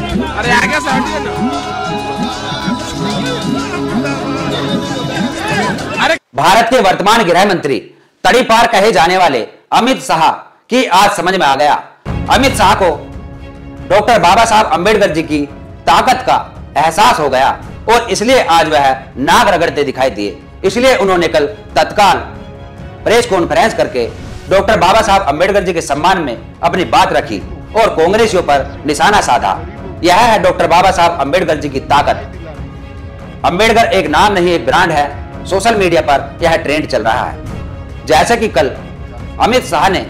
अरे आगे से हटिए ना। अरे भारत के वर्तमान गृह मंत्री तड़ीपार कहे जाने वाले अमित शाह की आज समझ में आ गया। अमित शाह को डॉक्टर बाबा साहब अंबेडकर जी की ताकत का एहसास हो गया और इसलिए आज वह नाक रगड़ते दिखाई दिए। इसलिए उन्होंने कल तत्काल प्रेस कॉन्फ्रेंस करके डॉक्टर बाबा साहब अंबेडकर जी के सम्मान में अपनी बात रखी और कांग्रेसियों पर निशाना साधा। यह है डॉक्टर बाबा साहब अंबेडकर जी की ताकत। अंबेडकर एक नाम नहीं, एक ब्रांड है। सोशल मीडिया पर यह ट्रेंड चल रहा है। जैसे कि कल अमित शाह ने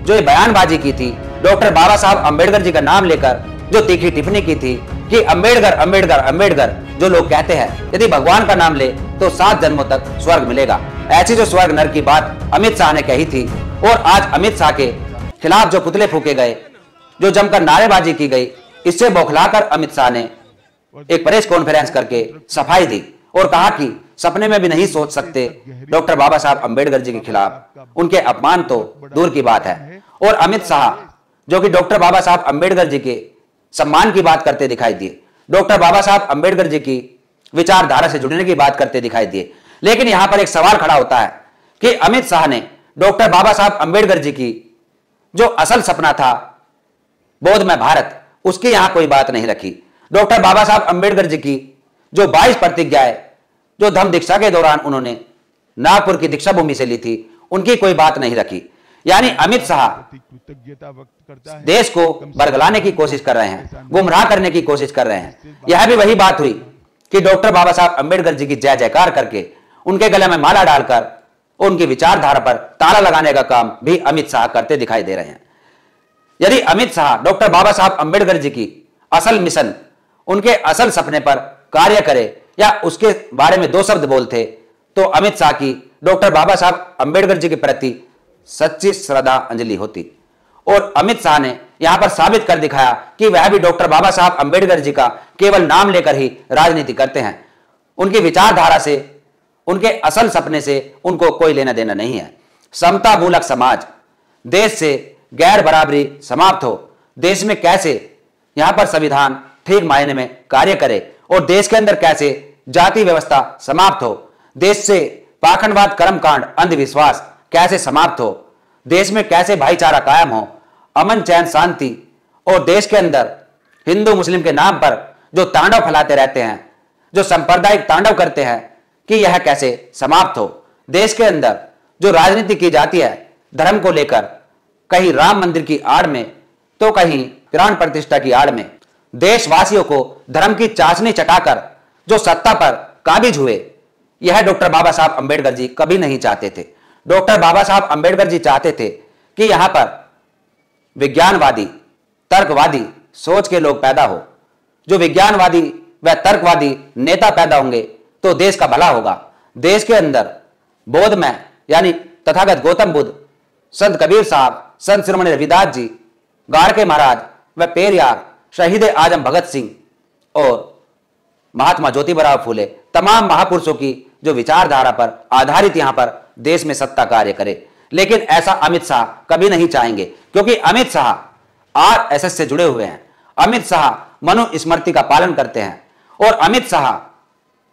जो ये बयानबाजी की थी, डॉक्टर बाबा साहब अंबेडकर जी का नाम लेकर जो तीखी टिप्पणी की थी कि अंबेडकर अंबेडकर अंबेडकर जो लोग कहते हैं, यदि भगवान का नाम ले तो 7 जन्मों तक स्वर्ग मिलेगा। ऐसी जो स्वर्ग नरक की बात अमित शाह ने कही थी और आज अमित शाह के खिलाफ जो पुतले फूके गए, जो जमकर नारेबाजी की गई, इससे बौखलाकर अमित शाह ने एक प्रेस कॉन्फ्रेंस करके सफाई दी और कहा कि सपने में भी नहीं सोच सकते डॉक्टर बाबा साहब अंबेडकर जी के खिलाफ उनके अपमान तो दूर की बात है। और अमित शाह जो कि डॉक्टर बाबा साहब अंबेडकर जी के सम्मान की बात करते दिखाई दिए, डॉक्टर बाबा साहब अंबेडकर जी की विचारधारा से जुड़ने की बात करते दिखाई दिए। लेकिन यहां पर एक सवाल खड़ा होता है कि अमित शाह ने डॉक्टर बाबा साहब अंबेडकर जी की जो असल सपना था बोधमय भारत, उसकी यहां कोई बात नहीं रखी। डॉक्टर बाबा साहब अंबेडकर जी की जो 22 प्रतिज्ञाएं जो धम्म दीक्षा के दौरान उन्होंने नागपुर की दीक्षा भूमि से ली थी, उनकी कोई बात नहीं रखी। यानी अमित शाह देश को बरगलाने की कोशिश कर रहे हैं, गुमराह करने की कोशिश कर रहे हैं। यह भी वही बात हुई कि डॉक्टर बाबा साहब अंबेडकर जी की जय जयकार करके उनके गले में माला डालकर उनकी विचारधारा पर ताला लगाने का काम भी अमित शाह करते दिखाई दे रहे हैं। यदि अमित शाह डॉक्टर बाबा साहब अंबेडकर जी की असल मिशन, उनके असल सपने पर कार्य करे या उसके बारे में 2 शब्द बोलते, तो अमित शाह की डॉक्टर बाबा साहब अंबेडकर जी के प्रति सच्ची श्रद्धांजलि होती। और अमित शाह ने यहां पर साबित कर दिखाया कि वह भी डॉक्टर बाबा साहब अंबेडकर जी का केवल नाम लेकर ही राजनीति करते हैं। उनकी विचारधारा से, उनके असल सपने से उनको कोई लेना देना नहीं है। समता मूलक समाज, देश से गैर बराबरी समाप्त हो, देश में कैसे यहां पर संविधान ठीक मायने में कार्य करे और देश के अंदर कैसे जाति व्यवस्था समाप्त हो, देश से पाखंडवाद, कर्मकांड, अंधविश्वास कैसे समाप्त हो, देश में कैसे भाईचारा कायम हो, अमन चैन शांति, और देश के अंदर हिंदू मुस्लिम के नाम पर जो तांडव फैलाते रहते हैं, जो सांप्रदायिक तांडव करते हैं, कि यह कैसे समाप्त हो। देश के अंदर जो राजनीति की जाती है धर्म को लेकर, कहीं राम मंदिर की आड़ में तो कहीं प्राण प्रतिष्ठा की आड़ में, देशवासियों को धर्म की चाशनी चटाकर जो सत्ता पर काबिज हुए, यह डॉक्टर बाबा साहब अंबेडकर जी कभी नहीं चाहते थे। डॉक्टर बाबा साहब अंबेडकर जी चाहते थे कि यहां पर विज्ञानवादी, तर्कवादी सोच के लोग पैदा हो। जो विज्ञानवादी व तर्कवादी नेता पैदा होंगे तो देश का भला होगा। देश के अंदर बोधमय यानी तथागत गौतम बुद्ध, संत कबीर साहब, संत शिरोमणि रविदास जी, गाड़के महाराज व पेरियार, शहीद आजम भगत सिंह और महात्मा ज्योतिबा फूले, तमाम महापुरुषों की जो विचारधारा पर आधारित यहां पर देश में सत्ता कार्य करे। लेकिन ऐसा अमित शाह कभी नहीं चाहेंगे, क्योंकि अमित शाह आरएसएस से जुड़े हुए हैं। अमित शाह मनुस्मृति का पालन करते हैं और अमित शाह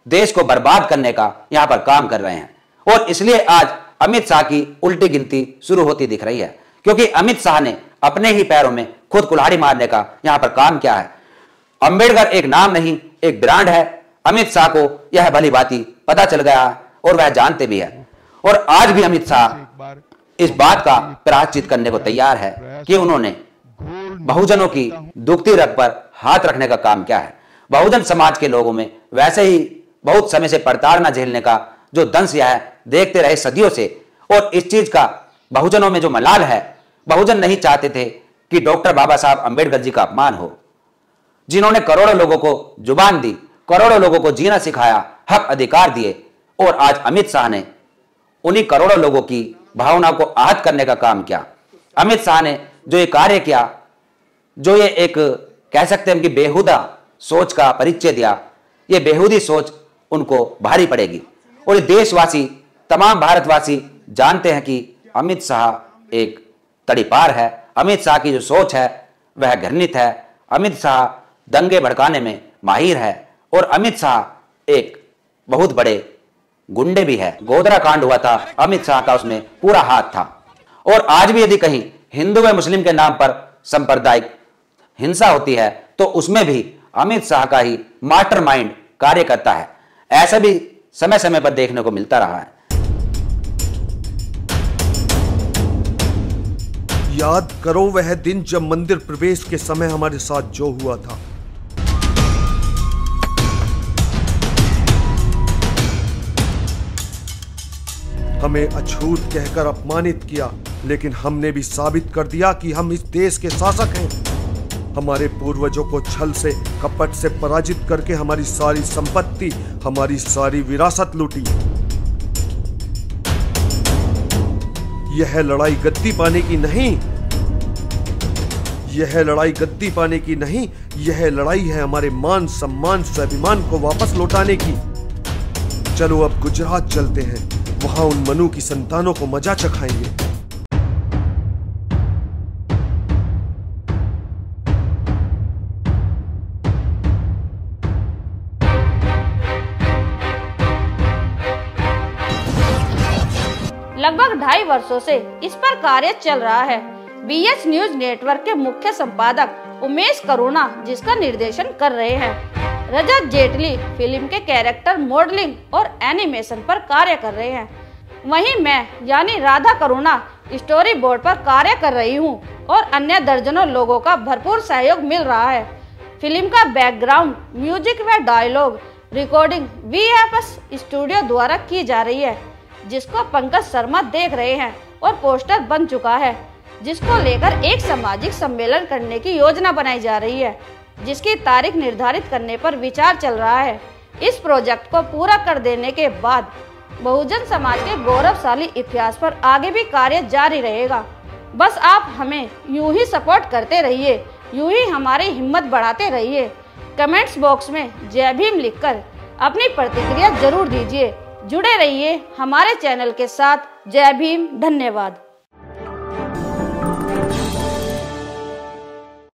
देश को बर्बाद करने का यहां पर काम कर रहे हैं। और इसलिए आज अमित शाह की उल्टी गिनती शुरू होती दिख रही है, क्योंकि अमित शाह ने अपने ही पैरों में खुद कुल्हाड़ी मारने का यहां पर काम किया है। अंबेडकर एक नाम नहीं, एक ब्रांड है। अमित शाह को यह भली भांति पता चल गया है और वह जानते भी है। और आज भी अमित शाह इस बात का प्रायश्चित करने को तैयार है कि उन्होंने बहुजनों की दुखती रग पर हाथ रखने का काम किया है। बहुजन समाज के लोगों में वैसे ही बहुत समय से प्रताड़ना झेलने का जो दंश है देखते रहे सदियों से, और इस चीज का बहुजनों में जो मलाल है, बहुजन नहीं चाहते थे कि डॉक्टर बाबा साहब अंबेडकर जी का अपमान हो, जिन्होंने करोड़ों लोगों को जुबान दी, करोड़ों लोगों को जीना सिखाया, हक अधिकार दिए। और आज अमित शाह ने उन्हीं करोड़ों लोगों की भावनाओं को आहत करने का काम किया। अमित शाह ने जो ये कार्य किया, जो ये एक कह सकते हैं कि बेहुदा सोच का परिचय दिया, ये बेहुदी सोच उनको भारी पड़ेगी। और देशवासी, तमाम भारतवासी जानते हैं कि अमित शाह एक तड़ीपार है। अमित शाह की जो सोच है वह घृणित है। अमित शाह दंगे भड़काने में माहिर है और अमित शाह एक बहुत बड़े गुंडे भी है। गोधरा कांड हुआ था, अमित शाह का उसमें पूरा हाथ था। और आज भी यदि कहीं हिंदू व मुस्लिम के नाम पर सांप्रदायिक हिंसा होती है तो उसमें भी अमित शाह का ही मास्टरमाइंड कार्य करता है। ऐसा भी समय समय पर देखने को मिलता रहा है। याद करो वह दिन जब मंदिर प्रवेश के समय हमारे साथ जो हुआ था। हमें अछूत कहकर अपमानित किया, लेकिन हमने भी साबित कर दिया कि हम इस देश के शासक हैं। हमारे पूर्वजों को छल से, कपट से पराजित करके हमारी सारी संपत्ति, हमारी सारी विरासत लूटी। यह लड़ाई गद्दी पाने की नहीं, यह लड़ाई गद्दी पाने की नहीं, यह लड़ाई है हमारे मान सम्मान स्वाभिमान को वापस लौटाने की। चलो अब गुजरात चलते हैं, वहां उन मनु की संतानों को मजा चखाएंगे। लगभग 2.5 वर्षों से इस पर कार्य चल रहा है। BH न्यूज नेटवर्क के मुख्य संपादक उमेश करुणा जिसका निर्देशन कर रहे हैं। रजत जेटली फिल्म के कैरेक्टर मॉडलिंग और एनिमेशन पर कार्य कर रहे हैं। वहीं मैं यानी राधा करुणा स्टोरी बोर्ड पर कार्य कर रही हूं और अन्य दर्जनों लोगों का भरपूर सहयोग मिल रहा है। फिल्म का बैकग्राउंड म्यूजिक व डायलॉग रिकॉर्डिंग VFS स्टूडियो द्वारा की जा रही है, जिसको पंकज शर्मा देख रहे हैं और पोस्टर बन चुका है, जिसको लेकर एक सामाजिक सम्मेलन करने की योजना बनाई जा रही है, जिसकी तारीख निर्धारित करने पर विचार चल रहा है। इस प्रोजेक्ट को पूरा कर देने के बाद बहुजन समाज के गौरवशाली इतिहास पर आगे भी कार्य जारी रहेगा। बस आप हमें यूं ही सपोर्ट करते रहिए, यूं ही हमारी हिम्मत बढ़ाते रहिए। कमेंट्स बॉक्स में जय भीम लिखकर अपनी प्रतिक्रिया जरूर दीजिए। जुड़े रहिए हमारे चैनल के साथ। जय भीम, धन्यवाद।